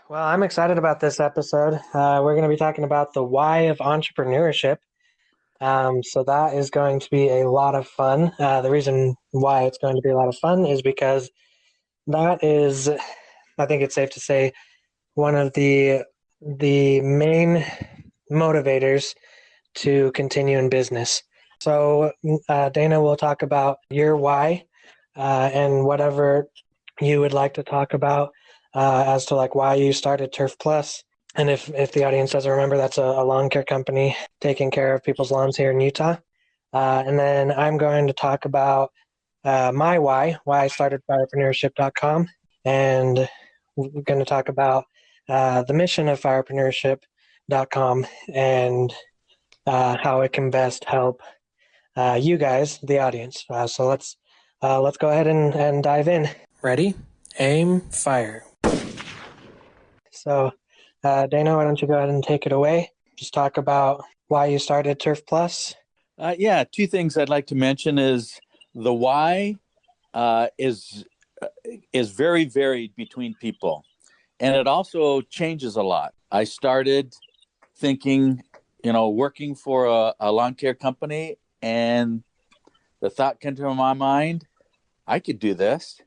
Well, I'm excited about this episode. We're going to be talking about the why of entrepreneurship. So that is going to be a lot of fun. The reason why it's going to be a lot of fun is because that is, I think it's safe to say, one of the main motivators to continue in business. So Dana will talk about your why and whatever you would like to talk about as to like why you started Turf Plus. And if the audience doesn't remember, that's a lawn care company taking care of people's lawns here in Utah. And then I'm going to talk about my why I started firepreneurship.com. And we're going to talk about the mission of firepreneurship.com and how it can best help you guys, the audience. So let's go ahead and dive in. Ready? Aim, fire. So, Dana, why don't you go ahead and take it away? Just talk about why you started Turf Plus. Yeah, two things I'd like to mention is the why is very varied between people, and it also changes a lot. I started thinking, working for a lawn care company, and the thought came to my mind, I could do this.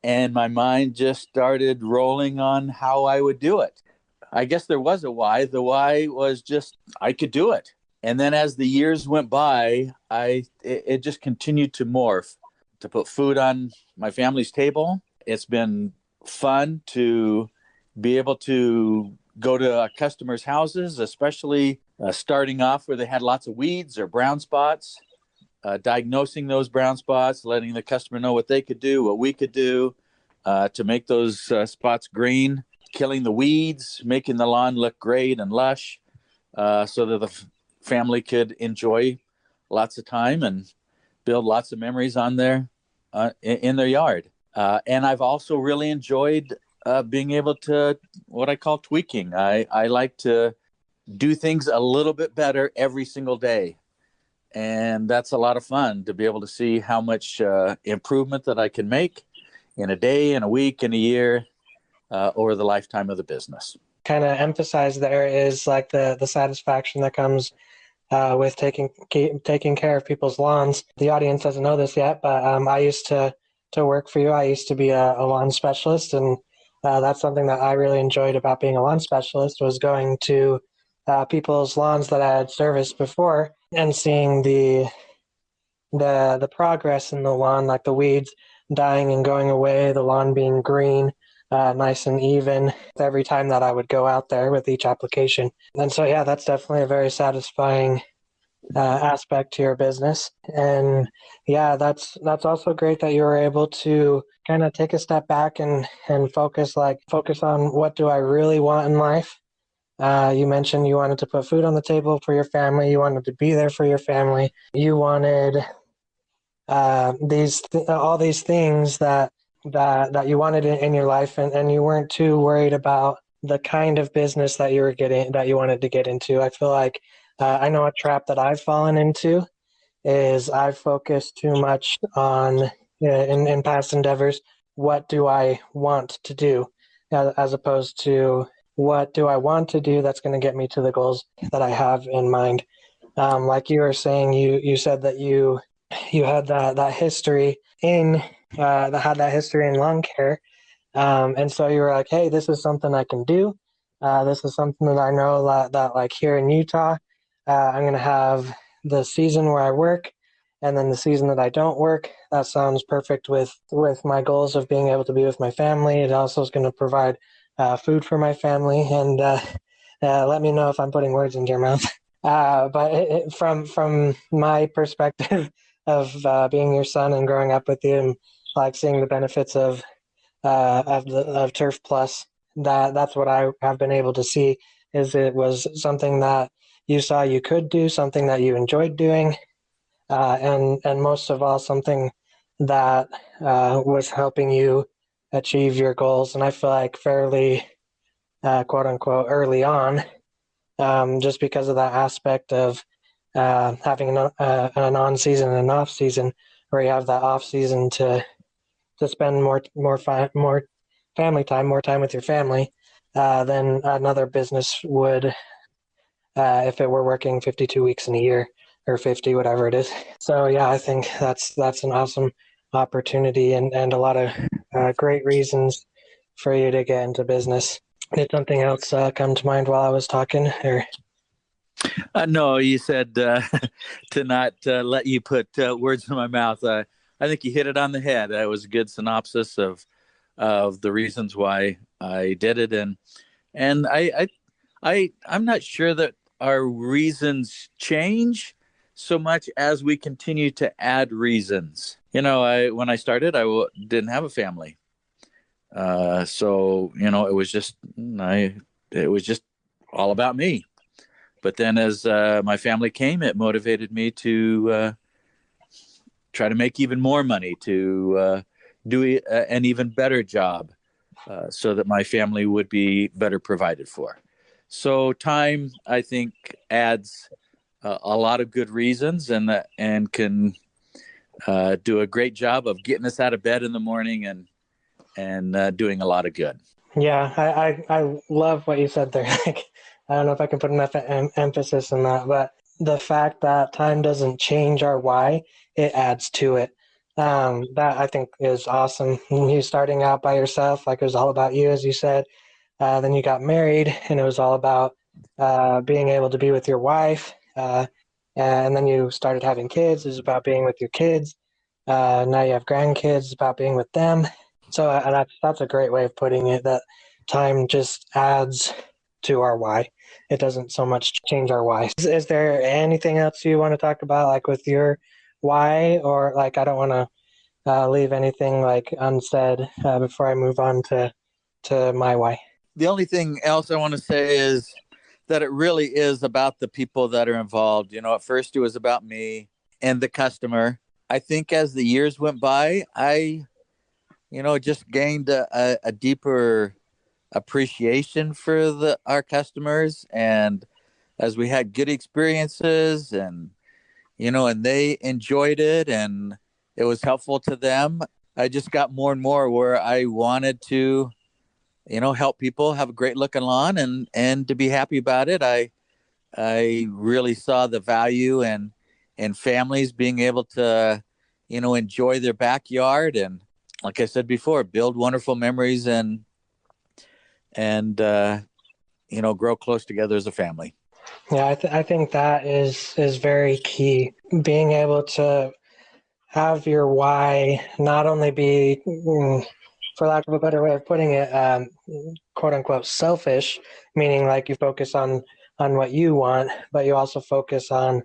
And my mind just started rolling on how I would do it. I guess there was a why. The why was just I could do it. And then as the years went by, it just continued to morph, to put food on my family's table. It's been fun to be able to go to customers' houses, especially starting off where they had lots of weeds or brown spots. Diagnosing those brown spots, letting the customer know what they could do, what we could do to make those spots green, killing the weeds, making the lawn look great and lush so that the family could enjoy lots of time and build lots of memories on in their yard. And I've also really enjoyed being able to, what I call tweaking. I like to do things a little bit better every single day. And that's a lot of fun to be able to see how much improvement that I can make in a day, in a week, in a year, over the lifetime of the business. Kind of emphasize there is like the satisfaction that comes with taking care of people's lawns. The audience doesn't know this yet, but I used to work for you. I used to be a lawn specialist, and that's something that I really enjoyed about being a lawn specialist was going to people's lawns that I had serviced before and seeing the progress in the lawn, like the weeds dying and going away, the lawn being green, nice and even every time that I would go out there with each application. And so, yeah, that's definitely a very satisfying aspect to your business. And yeah, that's also great that you were able to kind of take a step back and focus on what do I really want in life. You mentioned you wanted to put food on the table for your family. You wanted to be there for your family. You wanted all these things that you wanted in your life, and you weren't too worried about the kind of business that you wanted to get into. I feel like I know a trap that I've fallen into is I've focused too much on in past endeavors. What do I want to do, as opposed to what do I want to do that's going to get me to the goals that I have in mind. Like you were saying, you said that you had that history in lawn care, and so you were like, hey, this is something I can do. This is something that I know that like here in Utah, I'm going to have the season where I work, and then the season that I don't work. That sounds perfect with my goals of being able to be with my family. It also is going to provide food for my family, and let me know if I'm putting words into your mouth. But from my perspective of being your son and growing up with you, and like seeing the benefits of Turf Plus, that's what I have been able to see. Is it was something that you saw you could do, something that you enjoyed doing, and most of all, something that was helping you achieve your goals. And I feel like fairly, quote unquote, early on, just because of that aspect of having an on-season and an off-season, where you have that off-season to spend more family time, more time with your family, than another business would if it were working 52 weeks in a year or 50, whatever it is. So yeah, I think that's an awesome opportunity and a lot of great reasons for you to get into business. Did something else come to mind while I was talking? Or No, you said to not let you put words in my mouth. I think you hit it on the head. That was a good synopsis of the reasons why I did it, and I'm not sure that our reasons change so much as we continue to add reasons. When I started, didn't have a family, so it was just all about me. But then as my family came, it motivated me to try to make even more money, to do an even better job so that my family would be better provided for. So time, I think, adds a lot of good reasons and can do a great job of getting us out of bed in the morning and doing a lot of good. yeah, I love what you said there. Like, I don't know if I can put enough emphasis on that, but the fact that time doesn't change our why, it adds to it. That I think is awesome. You starting out by yourself, like it was all about you, as you said. Then you got married, and it was all about being able to be with your wife. And then you started having kids. It was about being with your kids. Now you have grandkids. It's about being with them. So that's a great way of putting it. That time just adds to our why. It doesn't so much change our why. Is there anything else you want to talk about, like with your why, or like I don't want to leave anything like unsaid before I move on to my why. The only thing else I want to say is that it really is about the people that are involved. At first it was about me and the customer. I think as the years went by, I just gained a deeper appreciation for our customers, and as we had good experiences and they enjoyed it and it was helpful to them, I just got more and more where I wanted to help people have a great looking lawn and to be happy about it. I really saw the value and families being able to enjoy their backyard and, like I said before, build wonderful memories and grow close together as a family. Yeah, I think that is very key. Being able to have your why not only be, for lack of a better way of putting it, quote unquote selfish, meaning like you focus on what you want, but you also focus on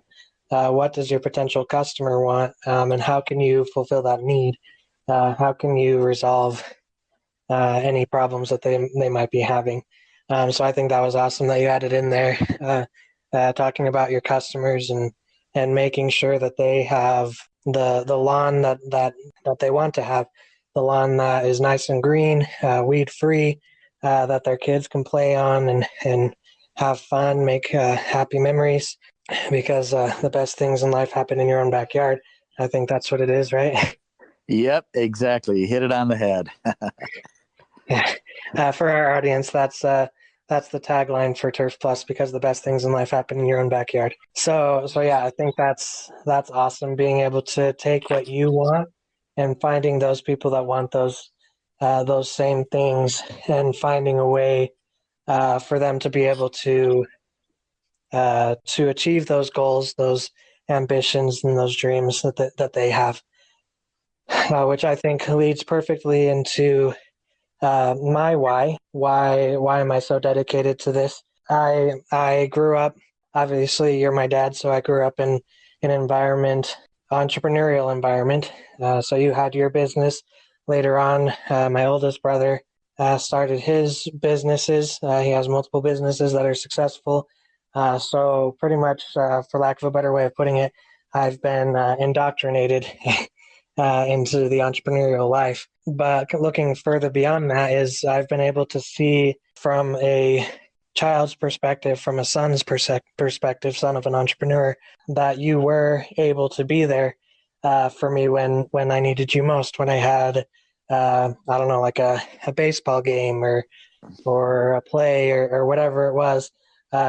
what does your potential customer want, and how can you fulfill that need? How can you resolve any problems that they might be having? So I think that was awesome that you added in there, talking about your customers and making sure that they have the lawn that they want to have, the lawn that is nice and green, weed free, that their kids can play on and have fun, make happy memories, because the best things in life happen in your own backyard. I think that's what it is, right? Yep, exactly. You hit it on the head. For our audience, that's the tagline for Turf Plus, because the best things in life happen in your own backyard. So yeah, I think that's awesome. Being able to take what you want and finding those people that want those same things, and finding a way for them to be able to achieve those goals, those ambitions, and those dreams that they have, which I think leads perfectly into my why. Why am I so dedicated to this? I grew up, obviously you're my dad, so I grew up in an environment, entrepreneurial environment. So you had your business. Later on, my oldest brother started his businesses. He has multiple businesses that are successful. So pretty much, for lack of a better way of putting it, I've been indoctrinated into the entrepreneurial life. But looking further beyond that is I've been able to see from a child's perspective, from a son's perspective, son of an entrepreneur, that you were able to be there for me when I needed you most, when I had, I don't know, like a baseball game, or or a play or whatever it was,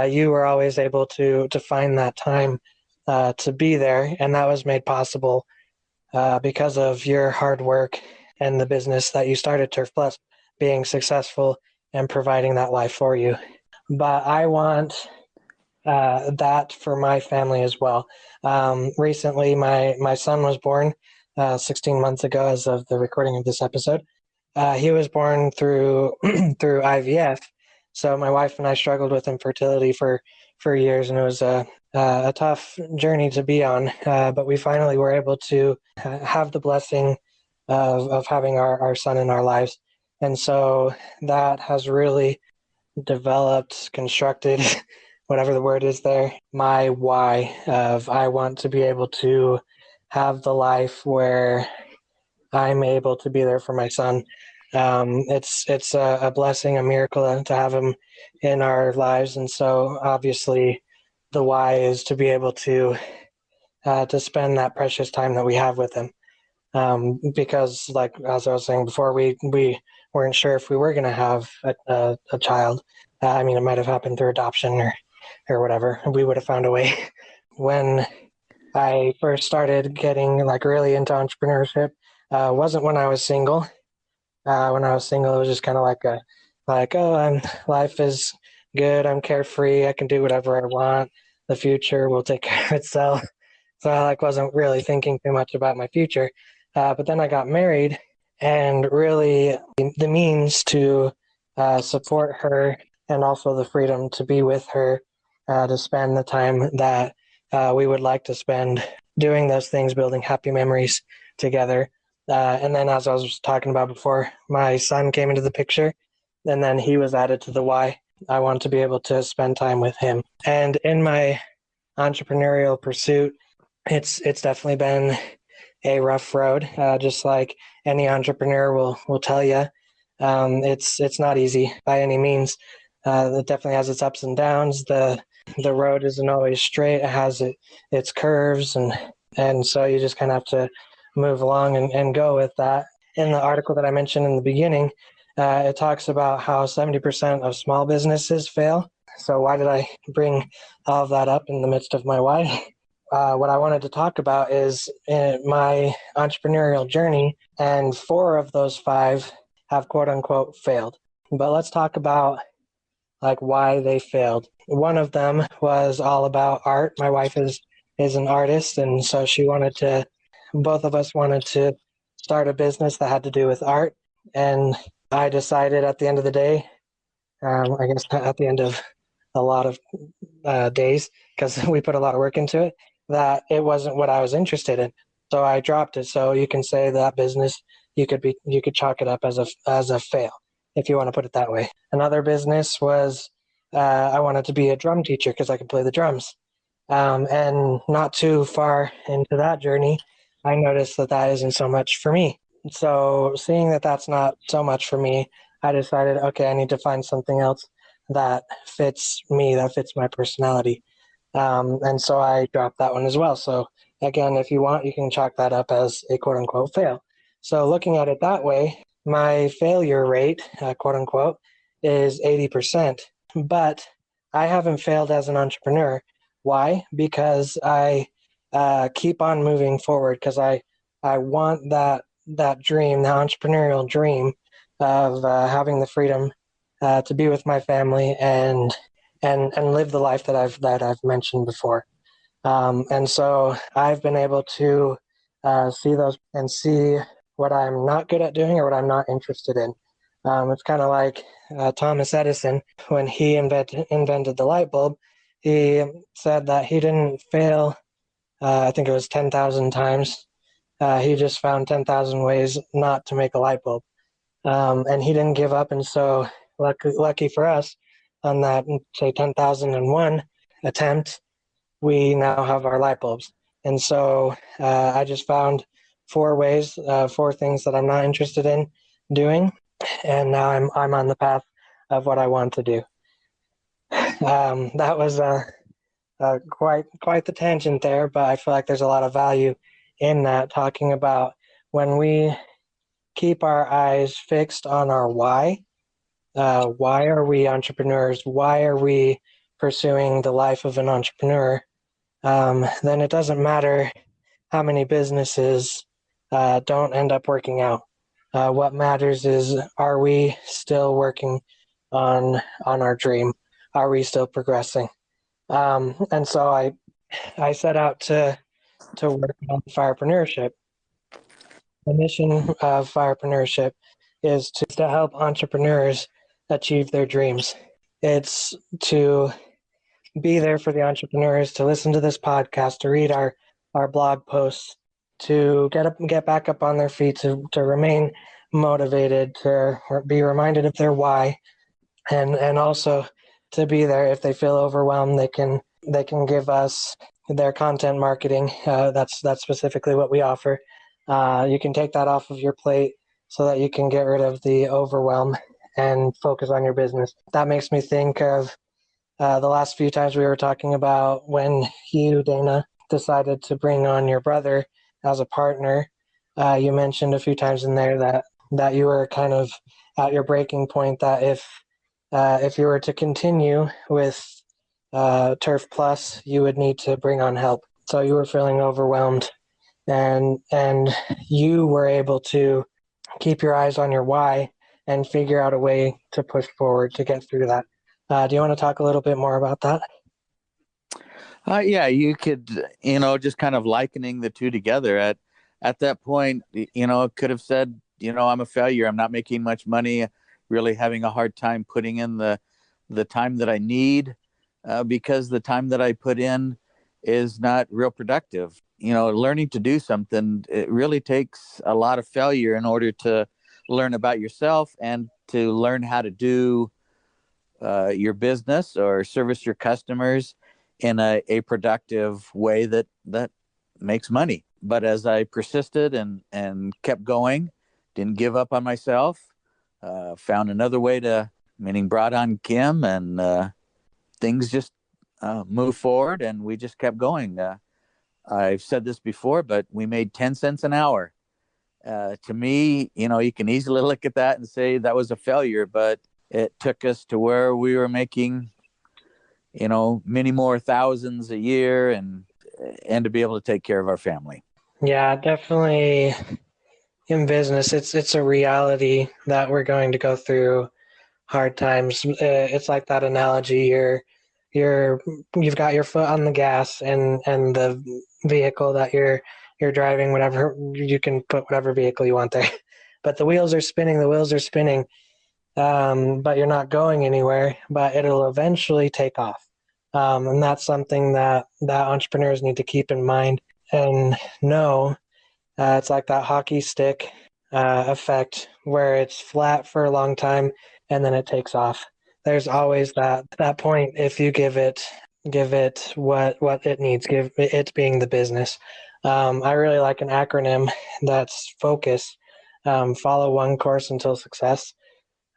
you were always able to find that time to be there. And that was made possible because of your hard work and the business that you started, Turf Plus, being successful and providing that life for you. But I want that for my family as well. Recently, my son was born 16 months ago as of the recording of this episode. He was born through through IVF. So my wife and I struggled with infertility for years, and it was a tough journey to be on. But we finally were able to have the blessing of having our son in our lives. And so that has really developed, constructed, whatever the word is there, my why of I want to be able to have the life where I'm able to be there for my son. It's a blessing, a miracle to have him in our lives, and so obviously, the why is to be able to spend that precious time that we have with him. Because, like as I was saying before, we weren't sure if we were going to have a child. I mean, it might have happened through adoption or whatever. We would have found a way. When I first started getting like really into entrepreneurship, wasn't when I was single. When I was single, it was just kind of like, oh, life is good. I'm carefree. I can do whatever I want. The future will take care of itself. So I wasn't really thinking too much about my future. But then I got married, and really the means to support her and also the freedom to be with her, to spend the time that we would like to spend doing those things, building happy memories together. And then, as I was talking about before, my son came into the picture, and then he was added to the why. I want to be able to spend time with him. And in my entrepreneurial pursuit, it's definitely been a rough road, just like any entrepreneur will tell you. It's not easy by any means. It definitely has its ups and downs. The road isn't always straight. It has its curves, and so you just kind of have to move along and go with that. In the article that I mentioned in the beginning, it talks about how 70% of small businesses fail. So why did I bring all of that up in the midst of my why? What I wanted to talk about is my entrepreneurial journey, and 4 of those 5 have quote unquote failed. But let's talk about like why they failed. One of them was all about art. My wife is an artist, and so both of us wanted to start a business that had to do with art. And I decided at the end of the day, I guess at the end of a lot of days, because we put a lot of work into it, that it wasn't what I was interested in. So I dropped it. So you can say that business, you could chalk it up as a fail, if you want to put it that way. Another business was I wanted to be a drum teacher because I could play the drums. And not too far into that journey, I noticed that isn't so much for me. So seeing that that's not so much for me, I decided, okay, I need to find something else that fits me, that fits my personality. And so I dropped that one as well. So again, if you want, you can chalk that up as a quote unquote fail. So looking at it that way, my failure rate, quote unquote, is 80%. But I haven't failed as an entrepreneur. Why? Because I keep on moving forward, because I want that dream, the entrepreneurial dream of having the freedom to be with my family and live the life that I've mentioned before. And so I've been able to see those and see what I'm not good at doing or what I'm not interested in. It's kind of like Thomas Edison, when he invented the light bulb. He said that he didn't fail, I think it was 10,000 times. He just found 10,000 ways not to make a light bulb. And he didn't give up. And so lucky for us, on that, say, 10,001 attempt, we now have our light bulbs. And so I just found 4 ways, 4 things that I'm not interested in doing, and now I'm on the path of what I want to do. That was quite the tangent there, but I feel like there's a lot of value in that, talking about when we keep our eyes fixed on our why, why are we entrepreneurs? Why are we pursuing the life of an entrepreneur? Then it doesn't matter how many businesses don't end up working out. What matters is, are we still working on our dream? Are we still progressing? And so I set out to work on firepreneurship. The mission of firepreneurship is to help entrepreneurs achieve their dreams. It's to be there for the entrepreneurs, to listen to this podcast, to read our blog posts, to get back up on their feet, to remain motivated, to be reminded of their why, and also to be there if they feel overwhelmed. They can give us their content marketing. That's specifically what we offer. You can take that off of your plate so that you can get rid of the overwhelm and focus on your business. That makes me think of the last few times we were talking about when you, Dana, decided to bring on your brother as a partner. You mentioned a few times in there that you were kind of at your breaking point, that if you were to continue with Turf Plus, you would need to bring on help. So you were feeling overwhelmed, and you were able to keep your eyes on your why and figure out a way to push forward to get through that. Do you want to talk a little bit more about that? Yeah, you could, just kind of likening the two together. At that point, could have said, I'm a failure. I'm not making much money. Really having a hard time putting in the time that I need, because the time that I put in is not real productive. Learning to do something, it really takes a lot of failure in order to learn about yourself and to learn how to do your business or service your customers in a productive way that makes money. But as I persisted and kept going, didn't give up on myself, found another way meaning brought on Kim, and things just moved forward, and we just kept going. I've said this before, but we made 10 cents an hour. To me, you can easily look at that and say that was a failure, but it took us to where we were making, many more thousands a year, and to be able to take care of our family. Yeah, definitely. In business, it's a reality that we're going to go through hard times. It's like that analogy. You've got your foot on the gas, and the vehicle that you're driving, whatever, you can put whatever vehicle you want there, but the wheels are spinning. But you're not going anywhere. But it'll eventually take off, and that's something that entrepreneurs need to keep in mind and know. It's like that hockey stick effect, where it's flat for a long time and then it takes off. There's always that point if you give it what it needs. Give it being the business. I really like an acronym that's focus. Follow one course until success,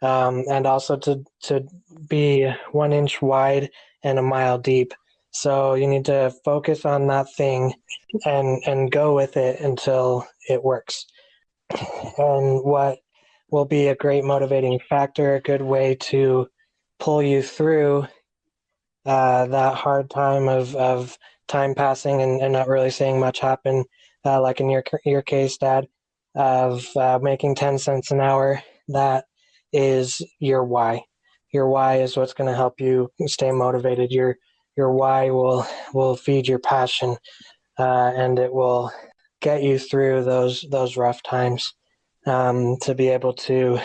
and also to be 1 inch wide and a mile deep. So you need to focus on that thing and go with it until it works. And what will be a great motivating factor, a good way to pull you through that hard time of time passing and not really seeing much happen, like in your case, Dad, of making 10 cents an hour. That is your why. Your why is what's going to help you stay motivated. Your why will feed your passion, and it will get you through those rough times, to be able to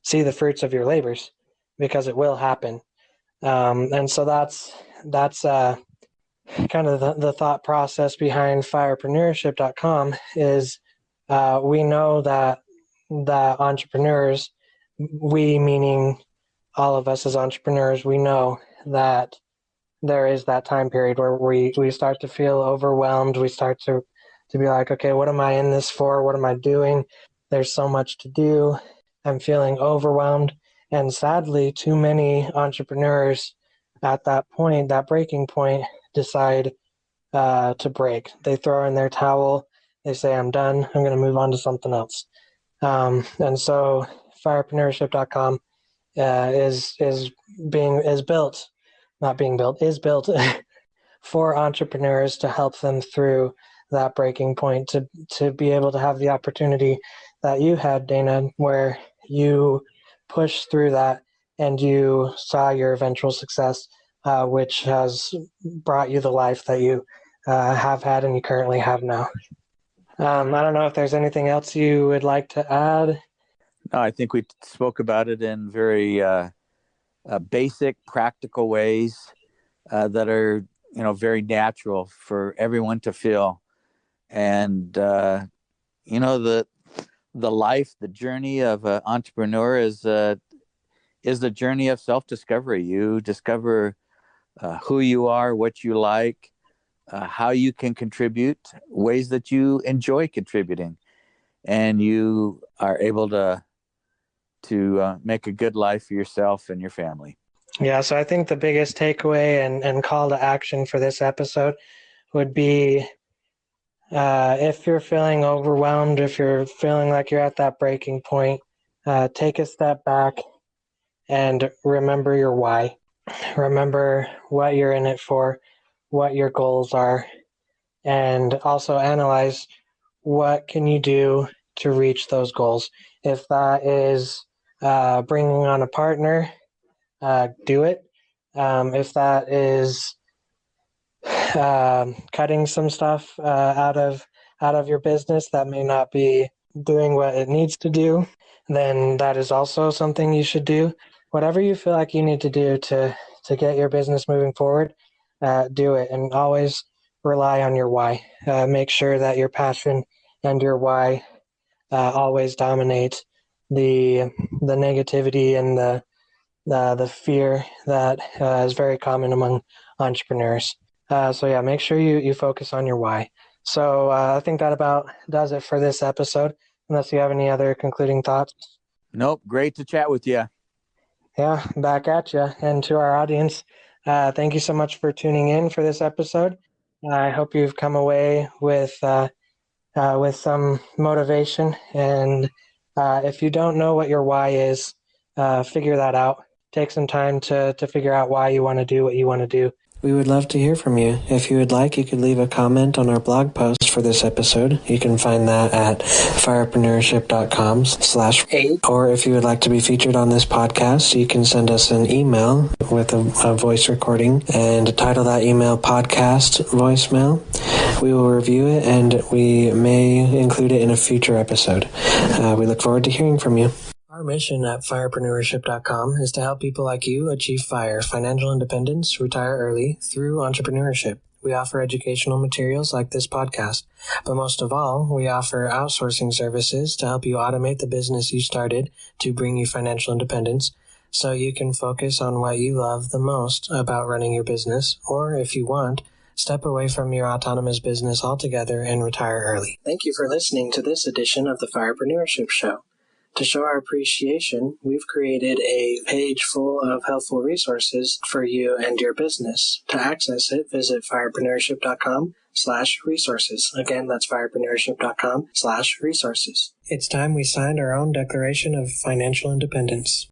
see the fruits of your labors, because it will happen. And so that's kind of the thought process behind firepreneurship.com is, we know that entrepreneurs, we meaning all of us as entrepreneurs, we know that there is that time period where we start to feel overwhelmed. We start to be like, okay, what am I in this for? What am I doing? There's so much to do. I'm feeling overwhelmed. And sadly, too many entrepreneurs at that point, that breaking point, decide to break. They throw in their towel. They say, I'm done. I'm going to move on to something else. And so firepreneurship.com is built, not being built, is built for entrepreneurs to help them through that breaking point, to be able to have the opportunity that you had, Dana, where you pushed through that and you saw your eventual success, which has brought you the life that you have had and you currently have now. I don't know if there's anything else you would like to add. No, I think we spoke about it in very basic, practical ways that are, very natural for everyone to feel. And the life, the journey of an entrepreneur is the journey of self-discovery. You discover who you are, what you like, how you can contribute, ways that you enjoy contributing, and you are able to make a good life for yourself and your family. Yeah, so I think the biggest takeaway and call to action for this episode would be, if you're feeling overwhelmed, if you're feeling like you're at that breaking point, take a step back and remember your why. Remember what you're in it for, what your goals are, and also analyze what can you do to reach those goals. If that is bringing on a partner, do it. If that is cutting some stuff out of your business that may not be doing what it needs to do, then that is also something you should do. Whatever you feel like you need to do to get your business moving forward, do it, and always rely on your why. Make sure that your passion and your why always dominate the negativity and the fear that is very common among entrepreneurs. So yeah, make sure you focus on your why. So I think that about does it for this episode, unless you have any other concluding thoughts. Nope. Great to chat with you. Yeah, back at you. And to our audience, thank you so much for tuning in for this episode. I hope you've come away with some motivation. And if you don't know what your why is, figure that out. Take some time to figure out why you want to do what you want to do. We would love to hear from you. If you would like, you could leave a comment on our blog post for this episode. You can find that at firepreneurship.com/8. Or if you would like to be featured on this podcast, you can send us an email with a voice recording and title that email Podcast Voicemail. We will review it and we may include it in a future episode. We look forward to hearing from you. Our mission at firepreneurship.com is to help people like you achieve FIRE, financial independence, retire early, through entrepreneurship. We offer educational materials like this podcast, but most of all, we offer outsourcing services to help you automate the business you started to bring you financial independence, so you can focus on what you love the most about running your business, or if you want, step away from your autonomous business altogether and retire early. Thank you for listening to this edition of the Firepreneurship Show. To show our appreciation, we've created a page full of helpful resources for you and your business. To access it, visit firepreneurship.com/resources. Again, that's firepreneurship.com/resources. It's time we signed our own Declaration of Financial Independence.